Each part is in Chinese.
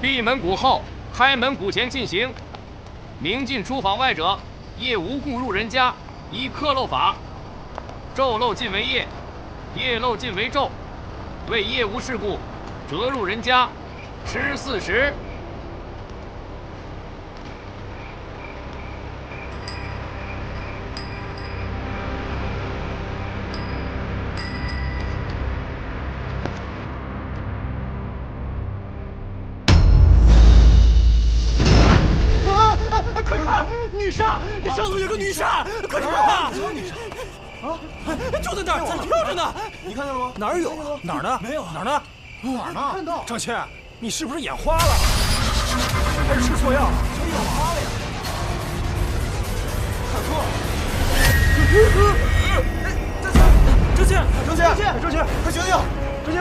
闭门鼓后，开门鼓前进行。明进出访外者，夜无故入人家，依刻漏法。昼漏尽为夜，夜漏尽为昼。为夜无事故，折入人家，吃40。快看，女杀！上头有个女杀，快看啊！啊，就在那儿，在那飘着呢。你看见了吗？哪儿有？哪儿呢？没有。哪儿呢？哪儿呢？看到。张谦，你是不是眼花了？还是吃错药？谁眼花了呀？看错了。张谦，快醒醒！张谦。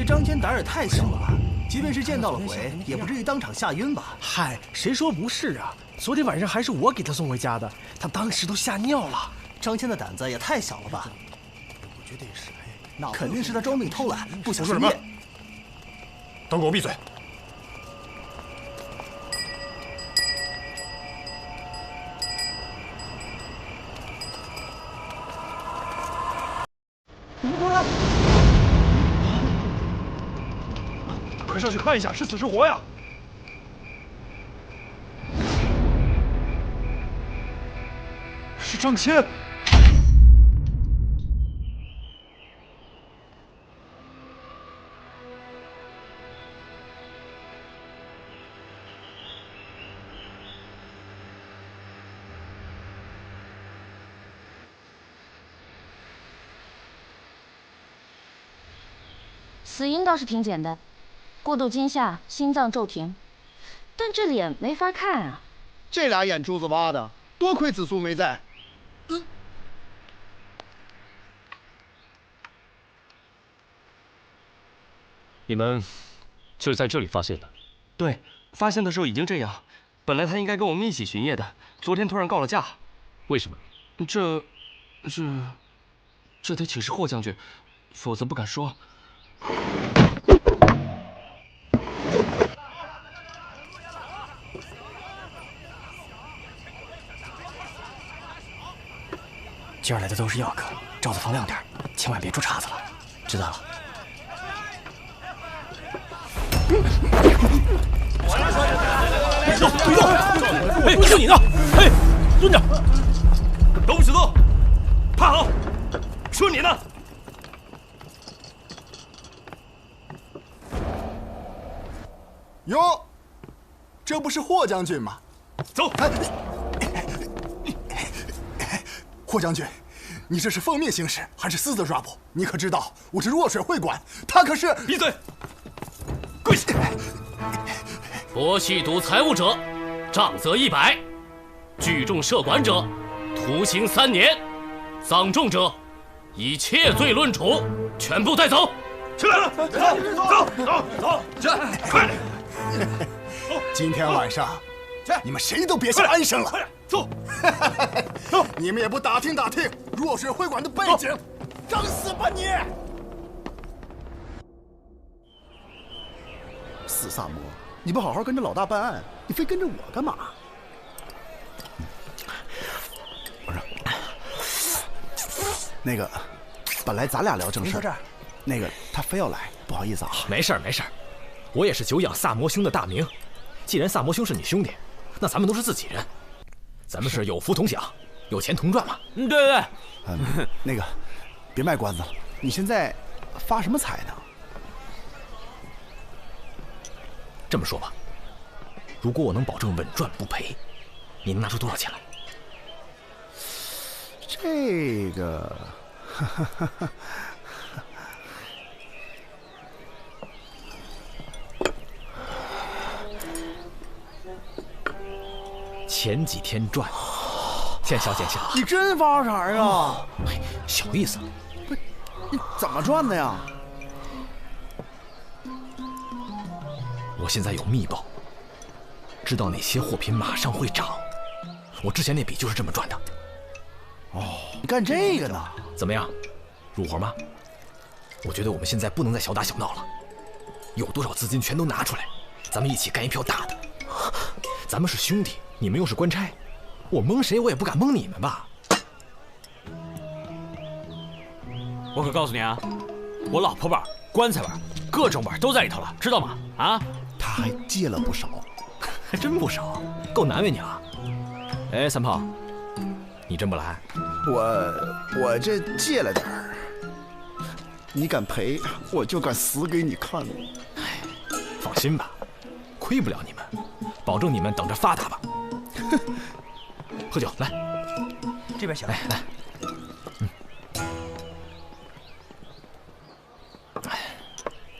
张谦胆儿也太小了吧！即便是见到了鬼，也不至于当场吓晕吧？嗨，谁说不是啊？昨天晚上还是我给他送回家的，他当时都吓尿了。张谦的胆子也太小了吧！我觉得也是，肯定是他装病偷懒，不想营业。都给我闭嘴！你们过来！快上去看一下，是死是活呀！是张谦。死因倒是挺简单，过度惊吓，心脏骤停，但这脸没法看啊。这俩眼珠子挖的，多亏子苏没在。你们就是在这里发现的？对，发现的时候已经这样。本来他应该跟我们一起巡夜的，昨天突然告了假。为什么？这得请示霍将军，否则不敢说。今儿来的都是药客，罩子放亮点，千万别出岔子了。知道了。别动！哎，就你呢！哎，蹲着！都不许动！趴好！说你呢！哟，这不是霍将军吗？走！霍将军，你这是奉命行事，还是私自抓捕？你可知道我是弱水会馆，他可是……闭嘴！跪下！博吸毒财物者，杖责100；聚众涉馆者，徒刑3年；丧众者，以窃罪论处。全部带走！起来了！走！这快点！今天晚上，你们谁都别想安生了。走！你们也不打听打听弱水会馆的背景，找死吧你！死萨摩，你不好好跟着老大办案，你非跟着我干嘛？不是，那个，本来咱俩聊正事儿，那个他非要来，不好意思啊。没事儿，我也是久仰萨摩兄的大名。既然萨摩兄是你兄弟，那咱们都是自己人，咱们是有福同享，有钱同赚嘛。对。那个，别卖关子了，你现在发什么财呢？这么说吧，如果我能保证稳赚不赔，你能拿出多少钱来？这个，前几天赚，见笑。你真发财啊！小意思。不是，你怎么赚的呀？我现在有密报，知道哪些货品马上会涨。我之前那笔就是这么赚的。哦，你干这个呢？怎么样，入伙吗？我觉得我们现在不能再小打小闹了，有多少资金全都拿出来，咱们一起干一票大的。咱们是兄弟，你们又是官差，我蒙谁我也不敢蒙你们吧。我可告诉你啊，我老婆本、棺材本、各种本都在里头了，知道吗？啊，他还借了不少，还真不少，够难为你了。哎，三炮，你真不来？我这借了点儿，你敢赔，我就敢死给你看。哎，放心吧，亏不了你们，保证你们等着发达吧。喝酒来，这边行。来来。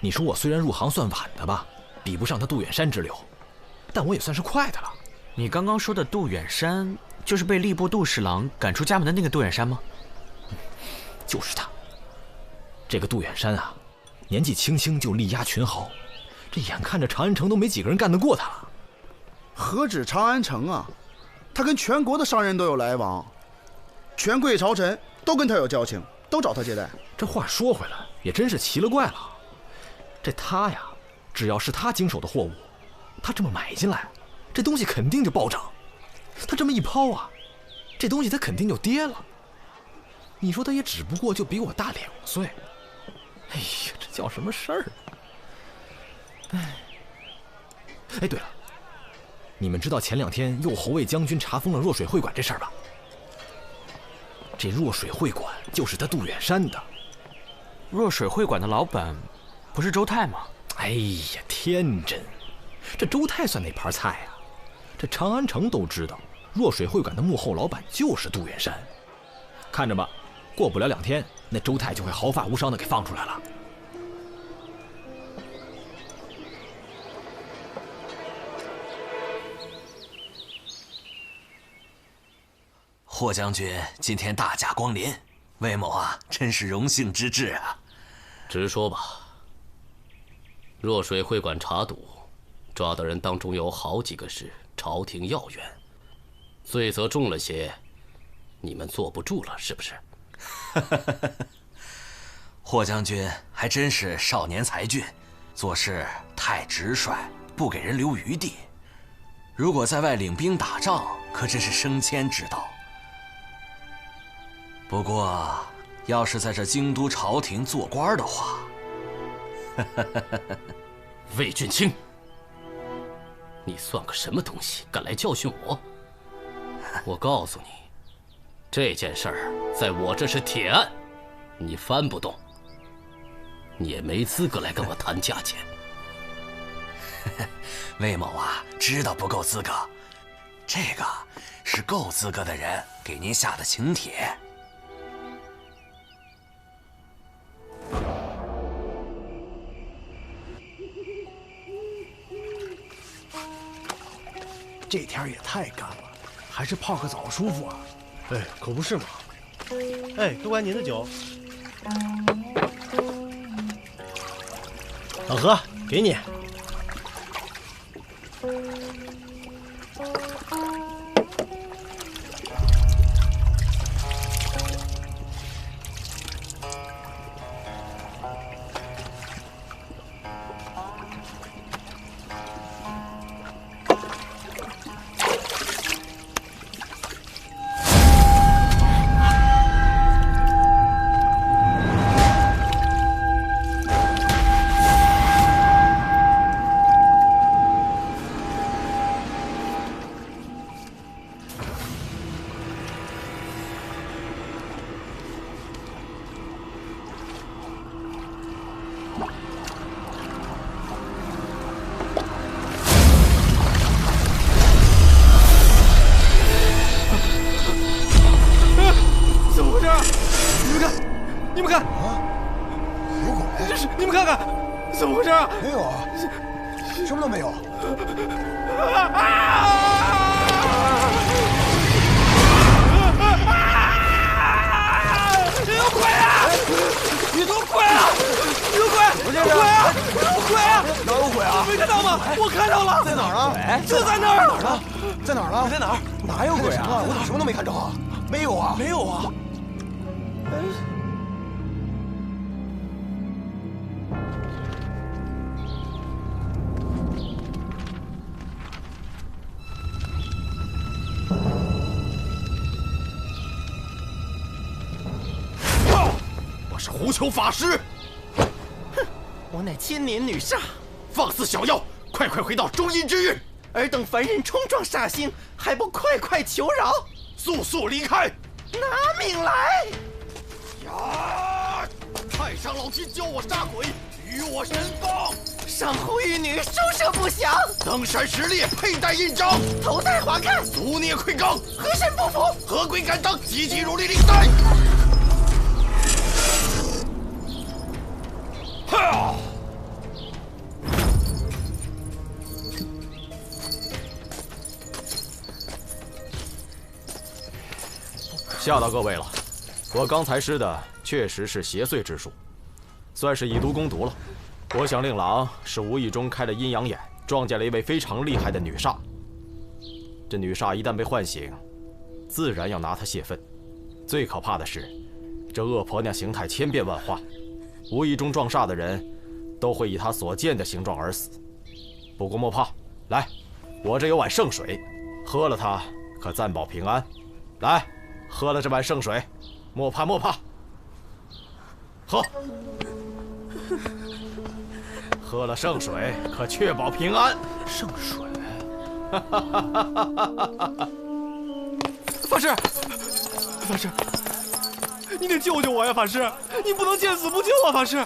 你说我虽然入行算晚的吧，比不上他杜远山之流，但我也算是快的了。你刚刚说的杜远山，就是被吏部杜侍郎赶出家门的那个杜远山吗？就是他。这个杜远山啊，年纪轻轻就力压群豪，这眼看着长安城都没几个人干得过他了。何止长安城啊，他跟全国的商人都有来往，权贵朝臣都跟他有交情，都找他接待。这话说回来，也真是奇了怪了。这他呀，只要是他经手的货物，他这么买进来，这东西肯定就暴涨；他这么一抛啊，这东西他肯定就跌了。你说他也只不过就比我大2岁，哎呀，这叫什么事儿？哎，对了，你们知道前2天右侯卫将军查封了若水会馆这事儿吧？这若水会馆就是他杜远山的。若水会馆的老板不是周泰吗？哎呀，天真！这周泰算哪盘菜啊？这长安城都知道，若水会馆的幕后老板就是杜远山。看着吧，过不了2天，那周泰就会毫发无伤的给放出来了。霍将军今天大驾光临，魏某啊，真是荣幸之至啊！直说吧。若水会馆查赌，抓的人当中有好几个是朝廷要员，罪责重了些，你们坐不住了是不是？霍将军还真是少年才俊，做事太直率，不给人留余地。如果在外领兵打仗，可真是升迁之道。不过，要是在这京都朝廷做官的话，魏俊卿，你算个什么东西，敢来教训我？我告诉你，这件事儿在我这是铁案，你翻不动，你也没资格来跟我谈价钱。魏某啊，知道不够资格，这个是够资格的人给您下的请帖。这天也太干了，还是泡个澡舒服啊！哎，可不是嘛！哎，多管您的酒。老何，给你。你们看，有鬼！这是你们看看，怎么回事啊？没有啊，什么都没有。有鬼啊！有鬼啊！有鬼！有鬼啊！有鬼啊！哪有鬼啊？没看到吗？我看到了，在哪儿啊？就在那儿。哪儿呢？在哪儿了？在哪儿？哪有鬼啊？我怎么什么都没看着啊？没有啊？没有啊。我是狐裘法师。哼，我乃千年女煞。放肆小妖，快回到中阴之域！尔等凡人冲撞煞星，还不快求饶？速离开！拿命来！呀！太上老君教我杀鬼，与我神风。上户玉女书舍不详，登山石裂，佩戴印章，头戴华龛，俗孽溃罡，何神不服？何鬼敢当？急急如律令带！哈！吓到各位了，我刚才施的确实是邪祟之术，算是以毒攻毒了。我想令郎是无意中开了阴阳眼，撞见了一位非常厉害的女煞。这女煞一旦被唤醒，自然要拿她泄愤。最可怕的是，这恶婆娘形态千变万化，无意中撞煞的人，都会以她所见的形状而死。不过莫怕，来，我这有碗圣水，喝了它可暂保平安。来。喝了这碗圣水，莫怕莫怕。喝，喝了圣水可确保平安。圣水，法师，法师，你得救救我呀！法师，你不能见死不救啊！法师，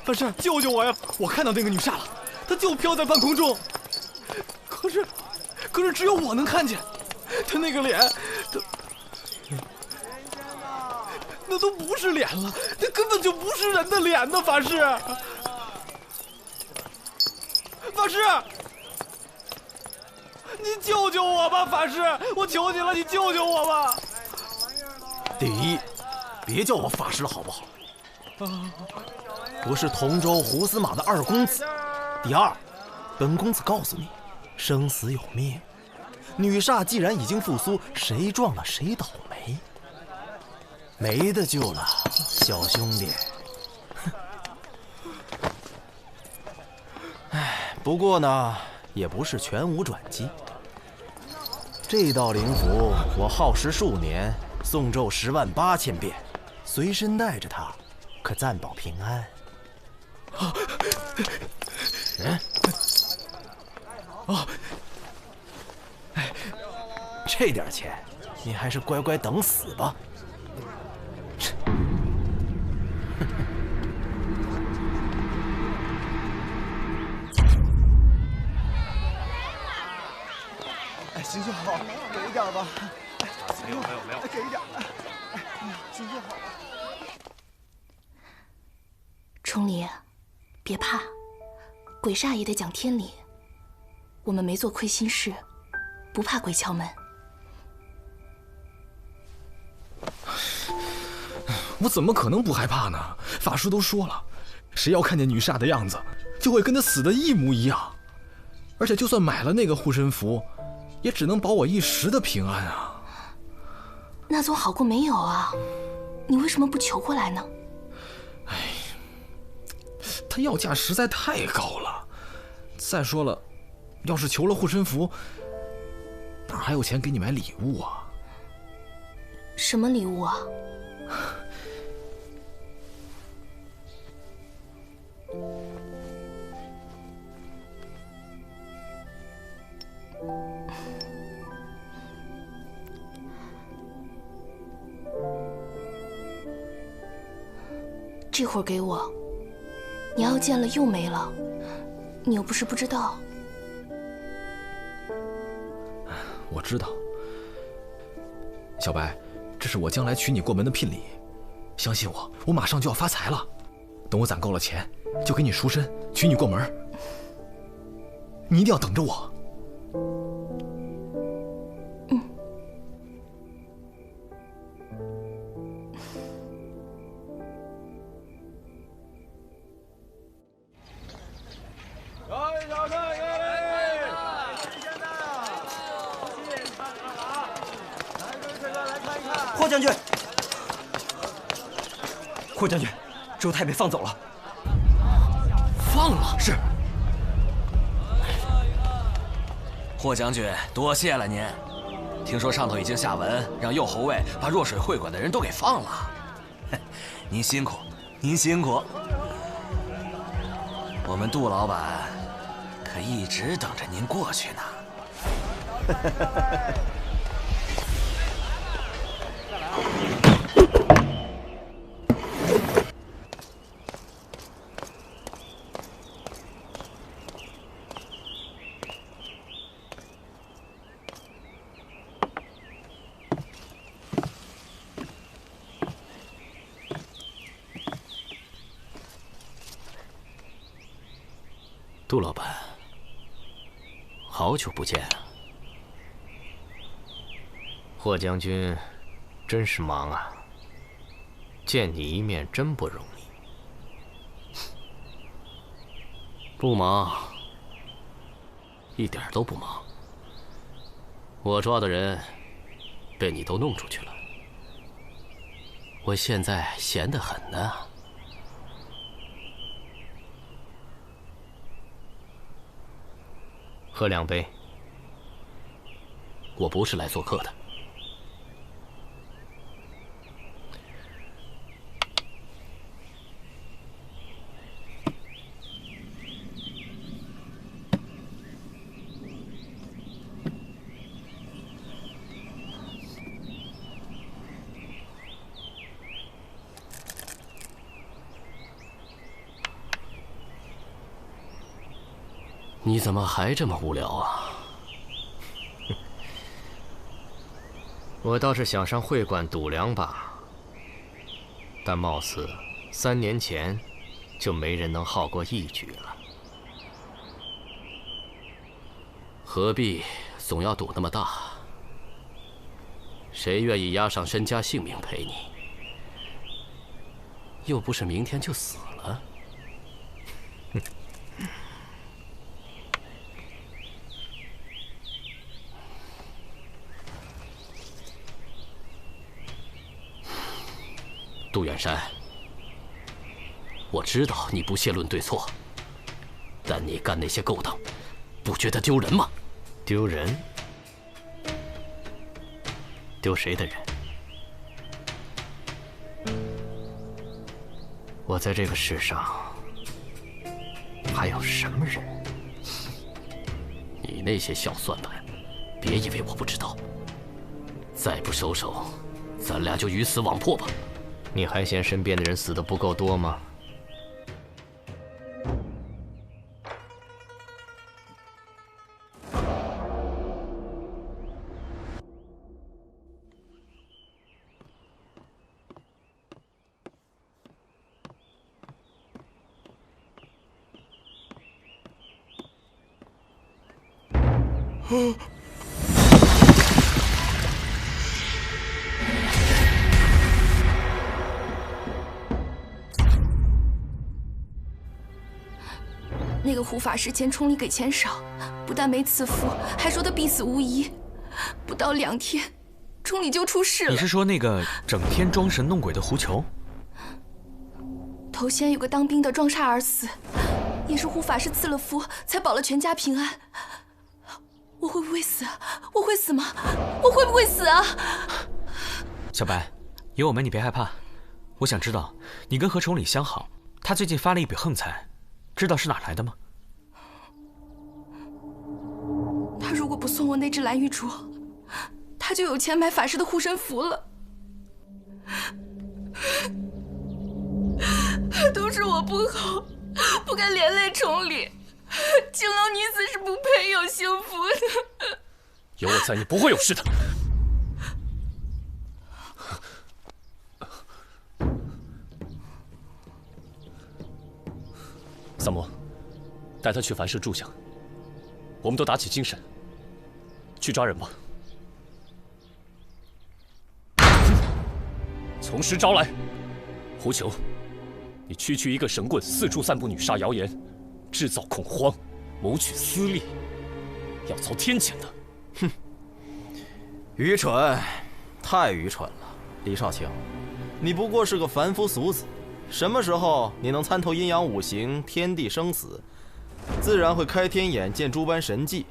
法师，救救我呀！我看到那个女煞了，她就飘在半空中。可是只有我能看见，她那个脸，那都不是脸了，那根本就不是人的脸呢！法师，法师，你救救我吧！法师，我求你了，你救救我吧！第一，别叫我法师了，好不好？我是同州胡司马的二公子。第二，本公子告诉你，生死有命，女煞既然已经复苏，谁撞了谁倒霉。没得救了，小兄弟。哎，不过呢，也不是全无转机。这道灵符我耗时数年，诵咒108000遍，随身带着它，可暂保平安。这点钱，你还是乖乖等死吧。行行好，给一点吧。没有，给一点。行行好。崇礼，别怕，鬼煞也得讲天理。我们没做亏心事，不怕鬼敲门。我怎么可能不害怕呢？法师都说了，谁要看见女煞的样子，就会跟她死的一模一样。而且就算买了那个护身符，也只能保我一时的平安啊。那总好过没有啊！你为什么不求过来呢？哎，他要价实在太高了。再说了，要是求了护身符，哪还有钱给你买礼物啊？什么礼物啊？这会儿给我，你要见了又没了，你又不是不知道。我知道，小白，这是我将来娶你过门的聘礼。相信我，我马上就要发财了。等我攒够了钱，就给你赎身，娶你过门。你一定要等着我。将军，霍将军，周太被放走了。放了？是。霍将军，多谢了您。听说上头已经下文，让右侯卫把弱水会馆的人都给放了。您辛苦，您辛苦。我们杜老板可一直等着您过去呢。杜老板，好久不见啊！霍将军，真是忙啊！见你一面真不容易。不忙，一点都不忙。我抓的人被你都弄出去了，我现在闲得很呢。喝2杯。我不是来做客的。你怎么还这么无聊啊？我倒是想上会馆赌2把，但貌似3年前就没人能耗过1局了。何必总要赌那么大？谁愿意押上身家性命陪你？又不是明天就死了。杜远山，我知道你不屑论对错，但你干那些勾当，不觉得丢人吗？丢人？丢谁的人？我在这个世上还有什么人？你那些小算盘，别以为我不知道。再不收手，咱俩就鱼死网破吧。你还嫌身边的人死得不够多吗？那个胡法师嫌崇礼给钱少，不但没赐福，还说他必死无疑。不到2天，崇礼就出事了。你是说那个整天装神弄鬼的胡球？头先有个当兵的撞煞而死，也是胡法师赐了福，才保了全家平安。我会不会死？我会死吗？我会不会死啊？小白，有我们你别害怕。我想知道，你跟何崇礼相好，他最近发了一笔横财，知道是哪来的吗？他如果不送我那只蓝玉镯，他就有钱买法师的护身符了。都是我不好，不该连累崇礼。情郎女子是不配有幸福的。有我在，你不会有事的。三魔，带他去凡社住下。我们都打起精神，去抓人吧。从实招来，胡球，你区区一个神棍，四处散布女杀谣言，制造恐慌，谋取私利，要遭天谴的。哼，愚蠢，太愚蠢了。李少卿，你不过是个凡夫俗子，什么时候你能参透阴阳五行、天地生死，自然会开天眼见诸般神迹。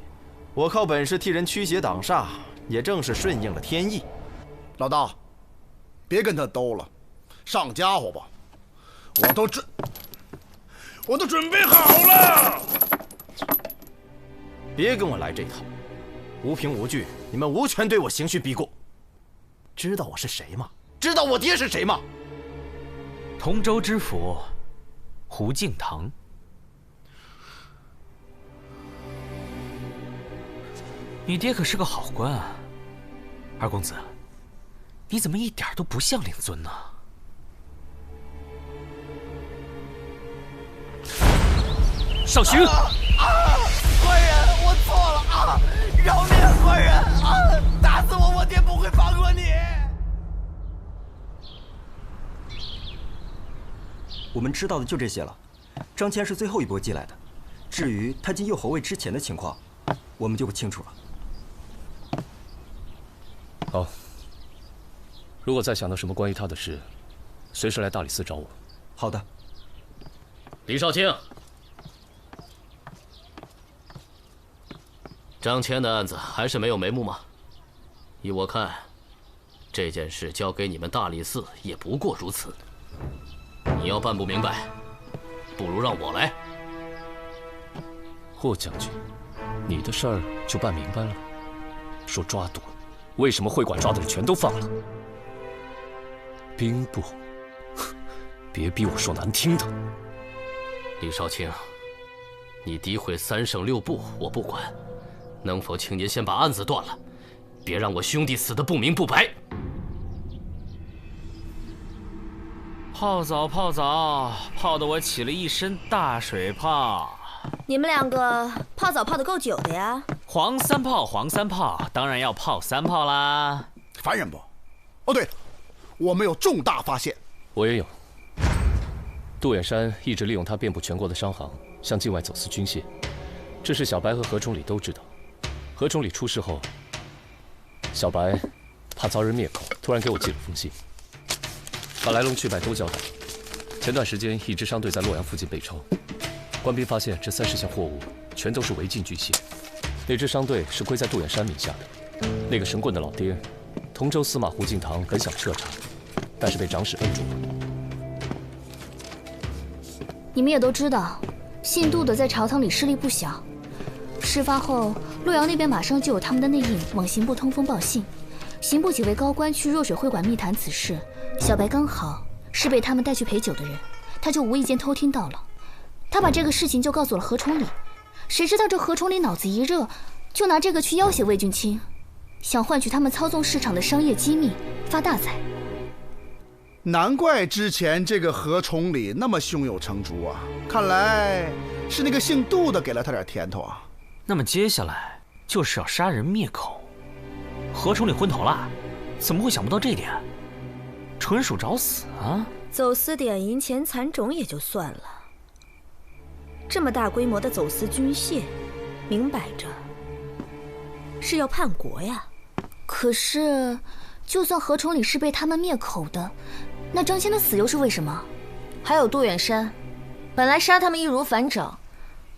我靠本事替人驱邪挡煞，也正是顺应了天意。老大，别跟他斗了，上家伙吧，我都准备好了。别跟我来这套，无凭无据，你们无权对我刑讯逼供。知道我是谁吗？知道我爹是谁吗？同州知府胡敬堂。你爹可是个好官啊，二公子，你怎么一点都不像令尊呢？上刑！官人，我错了啊！饶命啊，官人啊！打死我，我爹不会放过你。我们知道的就这些了。张骞是最后一波进来的，至于他进右侯位之前的情况，我们就不清楚了。好，如果再想到什么关于他的事，随时来大理寺找我。好的。李少卿，张骞的案子还是没有眉目吗？依我看，这件事交给你们大理寺也不过如此。你要办不明白，不如让我来。霍将军，你的事儿就办明白了。说抓赌，为什么会馆抓的人全都放了？兵部，别逼我说难听的。李少卿，你诋毁3省6部，我不管。能否请您先把案子断了，别让我兄弟死得不明不白。泡澡，泡澡，泡得我起了一身大水泡。你们两个泡澡泡得够久的呀？黄三泡，黄三泡，当然要泡3泡啦。烦人不？哦对了，我们有重大发现。我也有。杜远山一直利用他遍布全国的商行，向境外走私军械，这事小白和何崇礼都知道。何崇礼出事后，小白怕遭人灭口，突然给我寄了封信，把来龙去脉都交代。前段时间，一支商队在洛阳附近被抄，官兵发现这30项货物全都是违禁军械。那支商队是归在杜远山名下的。那个神棍的老爹，同州司马胡敬堂本想彻查，但是被长史摁住了。你们也都知道，姓杜的在朝堂里势力不小。事发后，洛阳那边马上就有他们的内应往刑部通风报信，刑部几位高官去若水会馆密谈此事。小白刚好是被他们带去陪酒的人，他就无意间偷听到了。他把这个事情就告诉了何崇礼，谁知道这何崇礼脑子一热，就拿这个去要挟魏俊卿，想换取他们操纵市场的商业机密，发大财。难怪之前这个何崇礼那么胸有成竹啊！看来是那个姓杜的给了他点甜头啊。那么接下来就是要杀人灭口。何崇礼昏头了，怎么会想不到这点？纯属找死啊！走私点银钱蚕种也就算了，这么大规模的走私军械，明摆着是要叛国呀。可是，就算何崇礼是被他们灭口的，那张骞的死又是为什么？还有杜远山，本来杀他们易如反掌，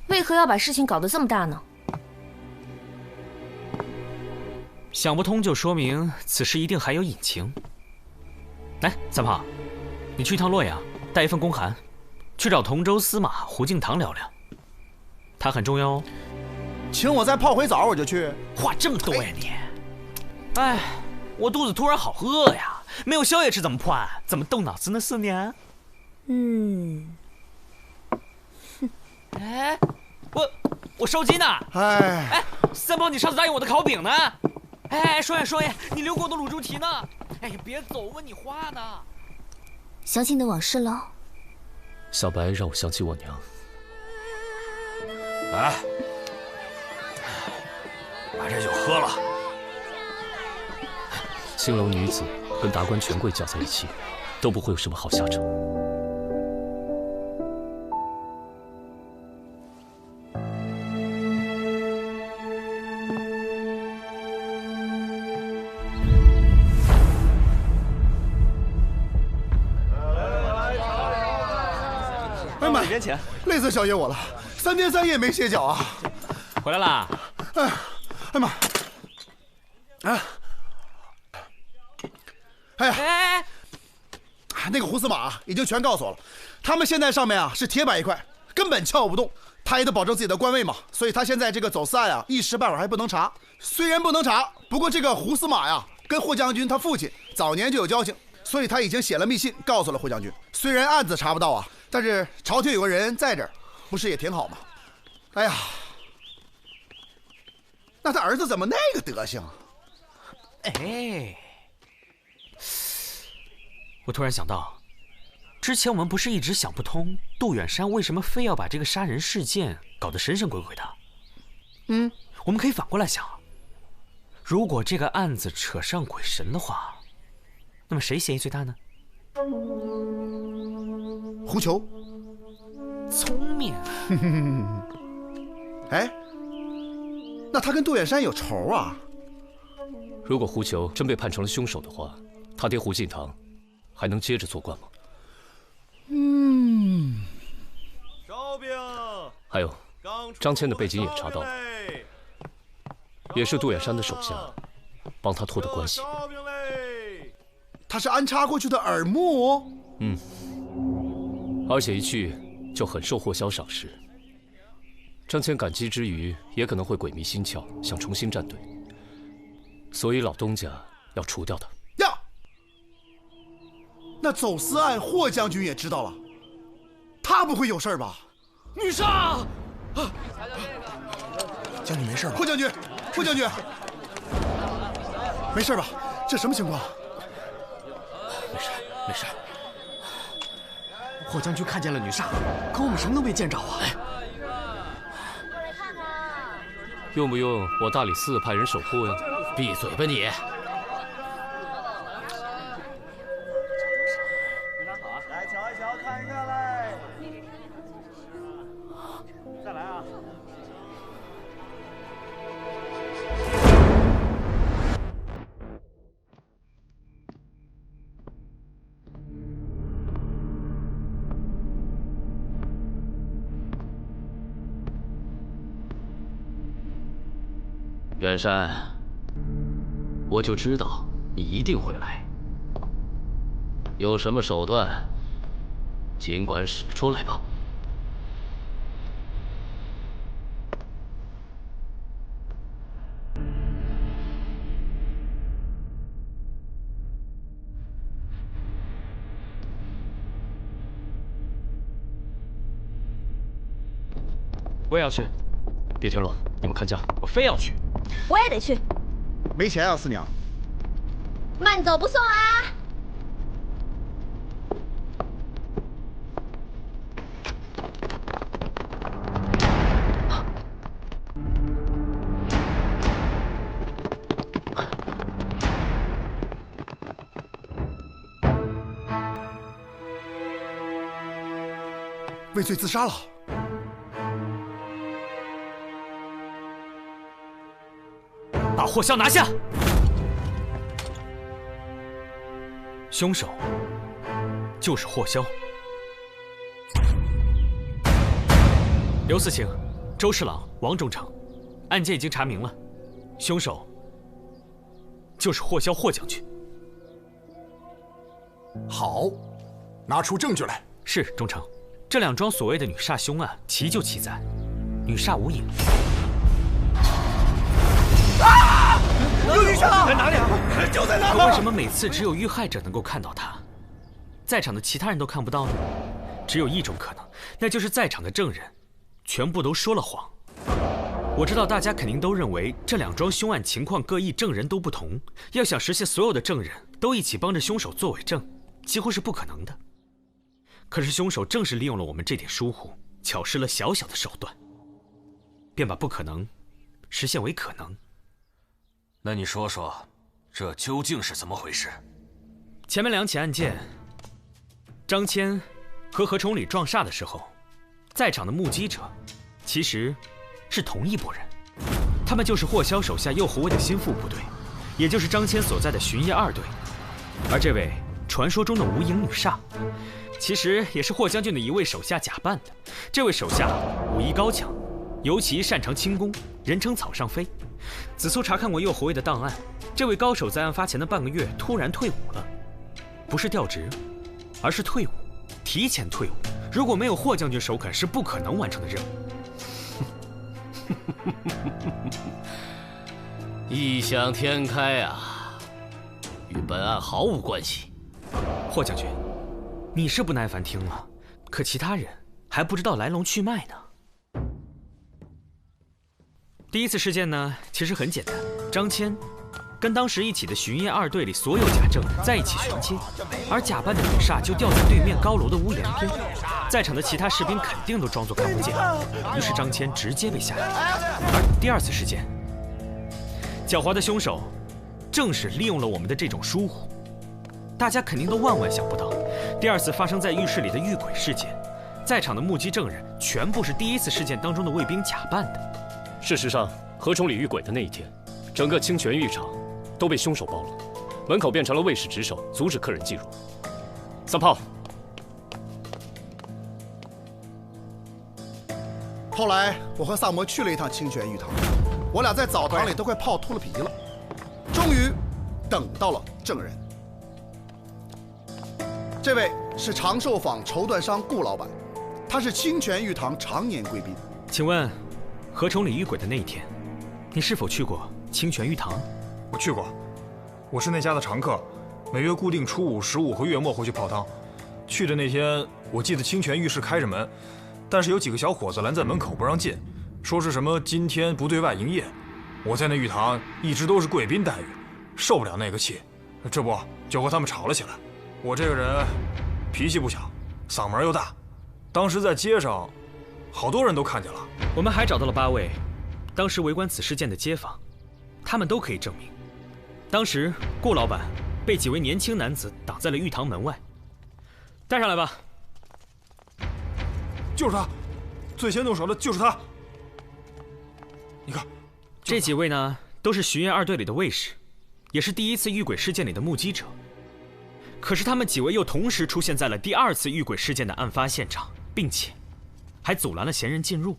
为何要把事情搞得这么大呢？想不通就说明此事一定还有隐情。来，三胖，你去一趟洛阳，带一份公函，去找同州司马胡敬堂聊聊，他很重要哦。请我再泡回澡，我就去。话这么多呀你！哎，我肚子突然好饿呀，没有宵夜吃怎么办？怎么动脑子呢，4年？哎，我烧鸡呢。哎，三宝，你上次答应我的烤饼呢？哎，双爷，你留给我的卤猪蹄呢？哎呀，别走，问你话呢。想起你的往事了。小白让我想起我娘。哎，把这酒喝了。青楼女子跟达官权贵搅在一起，都不会有什么好下场。妈，里边请。累死小爷我了，3天3夜没歇脚啊！回来啦！哎妈！哎呀！那个胡司马已经全告诉我了，他们现在上面啊是铁板一块，根本撬不动。他也得保证自己的官位嘛，所以他现在这个走私案啊，一时半会儿还不能查。虽然不能查，不过这个胡司马呀，跟霍将军他父亲早年就有交情，所以他已经写了密信告诉了霍将军。虽然案子查不到啊，但是朝廷有个人在这儿，不是也挺好吗？哎呀，那他儿子怎么那个德行？哎，我突然想到，之前我们不是一直想不通杜远山为什么非要把这个杀人事件搞得神神鬼鬼的？我们可以反过来想，如果这个案子扯上鬼神的话，那么谁嫌疑最大呢？胡球，聪明。哎，那他跟杜远山有仇啊？如果胡球真被判成了凶手的话，他爹胡敬堂还能接着做官吗？烧饼。还有，张骞的背景也查到了，也是杜远山的手下帮他托的关系。他是安插过去的耳目。而且一去就很受霍萧赏识。张骞感激之余，也可能会鬼迷心窍，想重新站队，所以老东家要除掉他。呀，那走私案霍将军也知道了，他不会有事吧？女煞，将军没事吧？霍将军，霍将军，没事吧？这什么情况？没事，没事。霍将军看见了女煞，可我们什么都没见着啊！用不用我大理寺派人守护呀？闭嘴吧你！来瞧一瞧，看一看来。再来啊！远山，我就知道你一定会来。有什么手段，尽管使出来吧。我也要去。别添乱，你们看家。我非要去。我也得去。没钱啊，四娘。慢走不送啊！畏罪自杀了。把霍萧拿下！凶手就是霍萧。刘四卿、周侍郎、王中丞，案件已经查明了，凶手就是霍萧霍将军。好，拿出证据来。是中丞，这两桩所谓的女煞凶案，奇就奇在女煞无影。啊！有女煞！在哪里啊？就在那儿！可为什么每次只有遇害者能够看到她，在场的其他人都看不到呢？只有一种可能，那就是在场的证人全部都说了谎。我知道大家肯定都认为这两桩凶案情况各异，证人都不同，要想实现所有的证人都一起帮着凶手作伪证，几乎是不可能的。可是凶手正是利用了我们这点疏忽，巧施了小小的手段，便把不可能实现为可能。那你说说，这究竟是怎么回事？前面两起案件，张骞和何崇礼撞煞的时候，在场的目击者其实是同一拨人，他们就是霍萧手下右护卫的心腹部队，也就是张骞所在的巡夜2队。而这位传说中的无影女煞，其实也是霍将军的一位手下假扮的。这位手下武艺高强，尤其擅长轻功，人称草上飞。子苏查看过右侯卫的档案，这位高手在案发前的半个月突然退伍了，不是调职，而是退伍，提前退伍。如果没有霍将军首肯，是不可能完成的任务。异想天开啊，与本案毫无关系。霍将军，你是不耐烦听了，可其他人还不知道来龙去脉呢。第一次事件呢，其实很简单，张骞跟当时一起的巡夜二队里所有假证人在一起巡街，而假扮的女煞就吊在对面高楼的屋檐边，在场的其他士兵肯定都装作看不见，于是张骞直接被下药。而第二次事件，狡猾的凶手正是利用了我们的这种疏忽，大家肯定都万万想不到，第二次发生在浴室里的遇鬼事件，在场的目击证人全部是第一次事件当中的卫兵假扮的。事实上，何崇礼遇鬼的那一天，整个清泉浴场都被凶手包了，门口变成了卫士值守，阻止客人进入。三炮。后来我和萨摩去了一趟清泉浴堂，我俩在澡堂里都快泡秃了皮了，终于等到了证人。这位是长寿坊绸缎商顾老板，他是清泉浴堂常年贵宾。请问，何崇礼遇鬼的那一天，你是否去过清泉浴堂？我去过，我是那家的常客，每月固定初五、15和月末回去泡汤。去的那天，我记得清泉浴室开着门，但是有几个小伙子拦在门口不让进，说是什么今天不对外营业。我在那浴堂一直都是贵宾待遇，受不了那个气，这不就和他们吵了起来。我这个人脾气不小，嗓门又大，当时在街上，好多人都看见了。我们还找到了8位当时围观此事件的街坊，他们都可以证明，当时顾老板被几位年轻男子挡在了浴堂门外。带上来吧。就是他，最先动手的就是他。你看，这几位呢，都是巡夜二队里的卫士，也是第一次遇鬼事件里的目击者。可是他们几位又同时出现在了第2次遇鬼事件的案发现场，并且还阻拦了嫌人进入。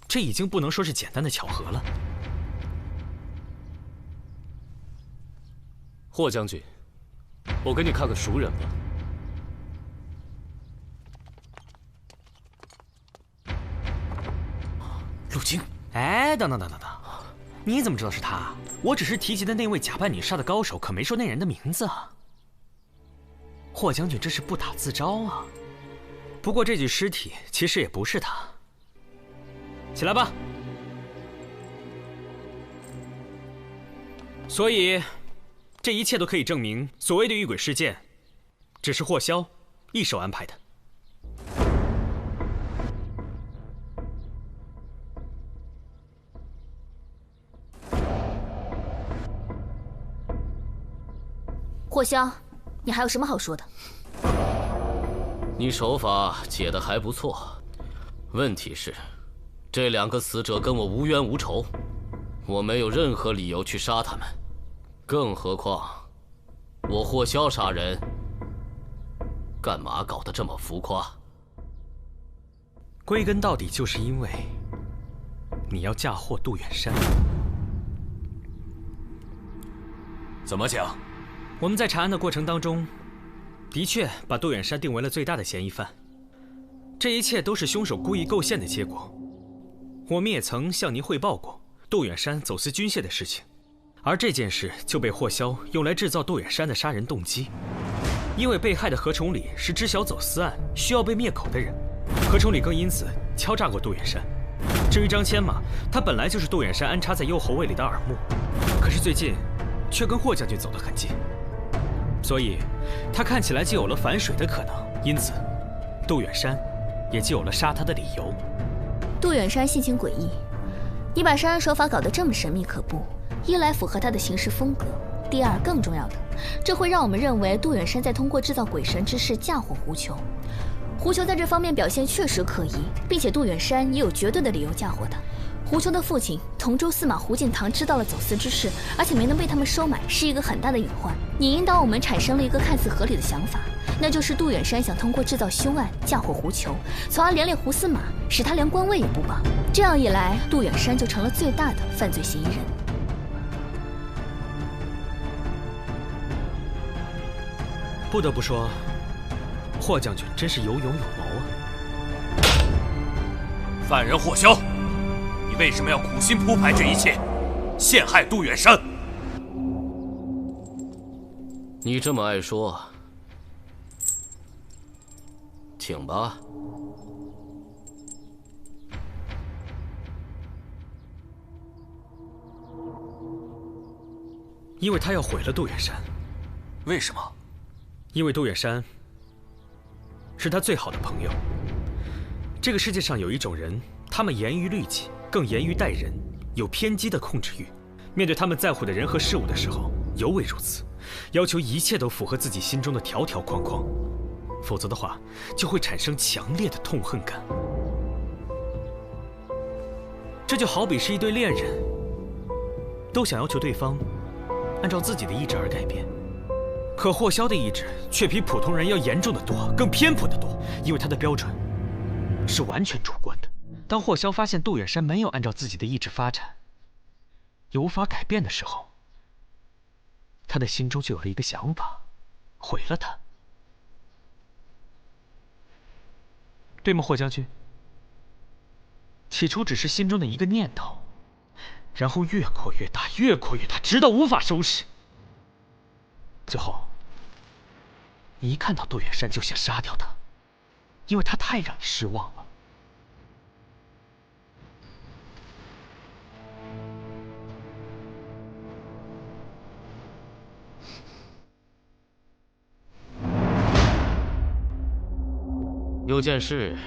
这已经不能说是简单的巧合了。霍将军，我给你看个熟人吧。陆京，哎，等，你怎么知道是他？我只是提及的那位假扮女煞的高手，可没说那人的名字啊。霍将军这是不打自招啊。不过这具尸体其实也不是他。起来吧。所以，这一切都可以证明，所谓的遇鬼事件，只是霍萧一手安排的。霍萧，你还有什么好说的？你手法解得还不错，问题是，这2个死者跟我无冤无仇，我没有任何理由去杀他们，更何况，我霍萧杀人，干嘛搞得这么浮夸？归根到底，就是因为你要嫁祸杜远山。怎么讲？我们在查案的过程当中，的确把杜远山定为了最大的嫌疑犯。这一切都是凶手故意构陷的结果。我们也曾向您汇报过杜远山走私军械的事情，而这件事就被霍萧用来制造杜远山的杀人动机。因为被害的何崇礼是知晓走私案需要被灭口的人，何崇礼更因此敲诈过杜远山。至于张骞嘛，他本来就是杜远山安插在右侯卫里的耳目，可是最近却跟霍将军走得很近。所以，他看起来就有了反水的可能，因此，杜远山也就有了杀他的理由。杜远山性情诡异，你把杀人手法搞得这么神秘可怖，一来符合他的行事风格，第二更重要的，这会让我们认为杜远山在通过制造鬼神之事嫁祸胡球。胡球在这方面表现确实可疑，并且杜远山也有绝对的理由嫁祸他。胡球的父亲同州司马胡敬堂知道了走私之事，而且没能被他们收买，是一个很大的隐患，也引导我们产生了一个看似合理的想法，那就是杜远山想通过制造凶案嫁祸胡球，从而连累胡司马，使他连官位也不保。这样一来，杜远山就成了最大的犯罪嫌疑人。不得不说，霍将军真是有勇有谋啊！犯人霍萧，你为什么要苦心铺排这一切，陷害杜远山？你这么爱说，请吧。因为他要毁了杜远山。为什么？因为杜远山是他最好的朋友。这个世界上有一种人，他们严于律己，更严于待人，有偏激的控制欲。面对他们在乎的人和事物的时候，尤为如此，要求一切都符合自己心中的条条框框，否则的话，就会产生强烈的痛恨感。这就好比是一对恋人，都想要求对方按照自己的意志而改变，可霍萧的意志却比普通人要严重的多，更偏颇的多，因为他的标准是完全主观的。当霍萧发现杜远山没有按照自己的意志发展，也无法改变的时候，他的心中就有了一个想法，毁了他。对吗，霍将军？起初只是心中的一个念头，然后越扩越大，越扩越大，直到无法收拾。最后，你一看到杜远山就想杀掉他，因为他太让你失望了。有件事，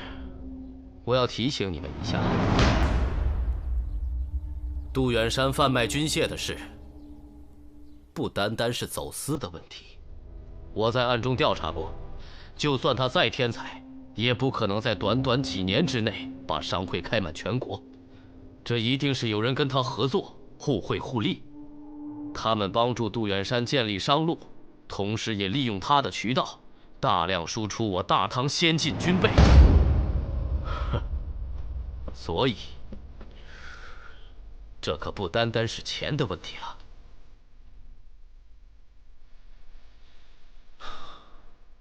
我要提醒你们一下。杜远山贩卖军械的事，不单单是走私的问题。我在暗中调查过，就算他再天才，也不可能在短短几年之内把商会开满全国。这一定是有人跟他合作，互惠互利。他们帮助杜远山建立商路，同时也利用他的渠道，大量输出我大唐先进军备。所以，这可不单单是钱的问题了。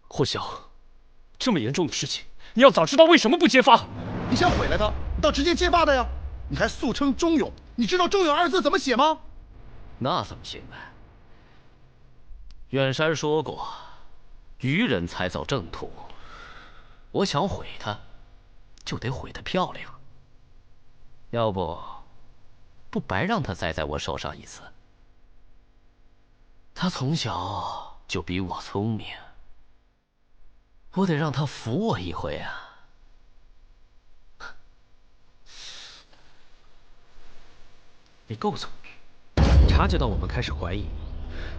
霍萧，这么严重的事情，你要早知道为什么不揭发？你想毁了他，你倒直接揭发他呀！你还素称忠勇，你知道忠勇二字怎么写吗？那怎么行呢？远山说过，愚人才走正途。我想毁他，就得毁得漂亮。要不白让他栽在我手上一次。他从小就比我聪明，我得让他服我一回啊！你够聪明，察觉到我们开始怀疑，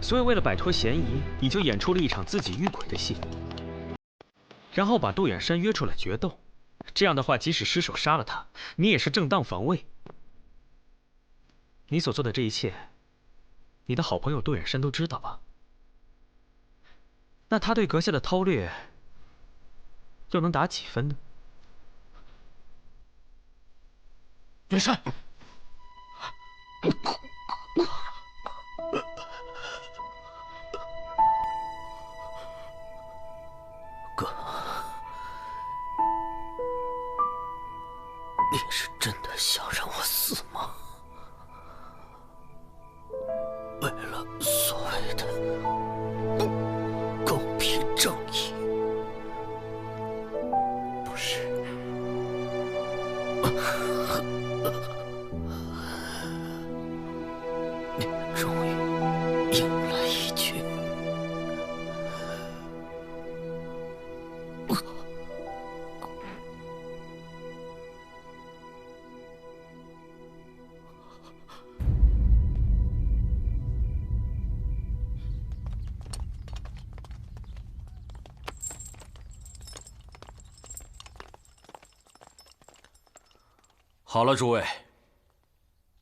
所以为了摆脱嫌疑，你就演出了一场自己遇鬼的戏，然后把杜远山约出来决斗。这样的话，即使失手杀了他，你也是正当防卫。你所做的这一切，你的好朋友杜远山都知道吧？那他对阁下的韬略又能打几分呢？远山，哥，你是真的想让我死吗？为了所谓的公平正义，不是？你终于应了一句。好了，诸位，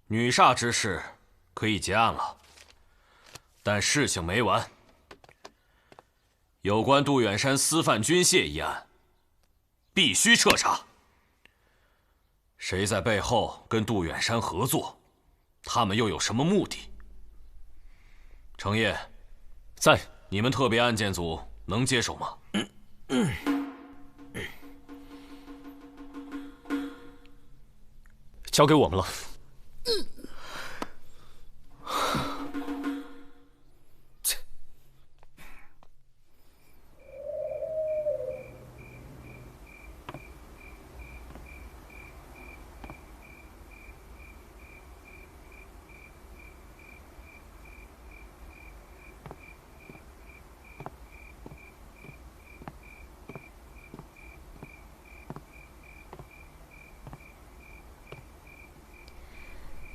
女煞之事可以结案了，但事情没完。有关杜远山私贩军械一案，必须彻查。谁在背后跟杜远山合作？他们又有什么目的？程烨，在。你们特别案件组能接手吗？交给我们了。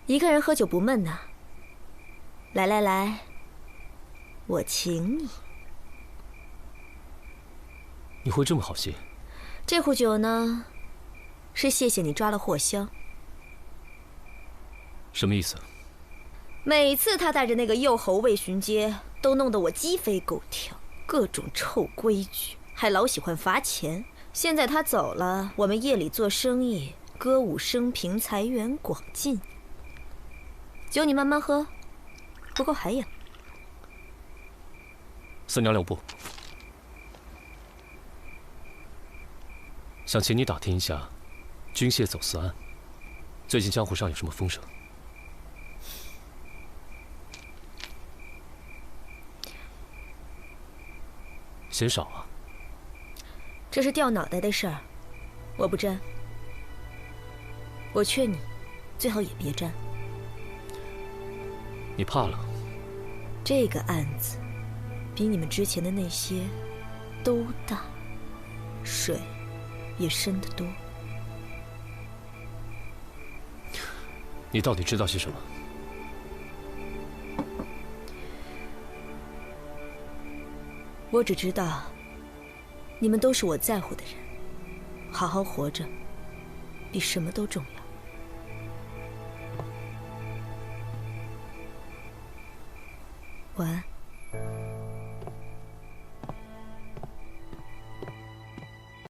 一个人喝酒不闷呐。来来来，我请你。你会这么好心？这壶酒呢，是谢谢你抓了霍香。什么意思？每次他带着那个幼猴卫巡街，都弄得我鸡飞狗跳，各种臭规矩，还老喜欢罚钱。现在他走了，我们夜里做生意，歌舞升平，财源广进。酒你慢慢喝，不够还有。3娘2部，想请你打听一下军械走私案，最近江湖上有什么风声？嫌少啊？这是掉脑袋的事儿，我不沾。我劝你，最好也别沾。你怕了？这个案子比你们之前的那些都大，水也深得多。你到底知道些什么？我只知道，你们都是我在乎的人，好好活着，比什么都重要。晚安。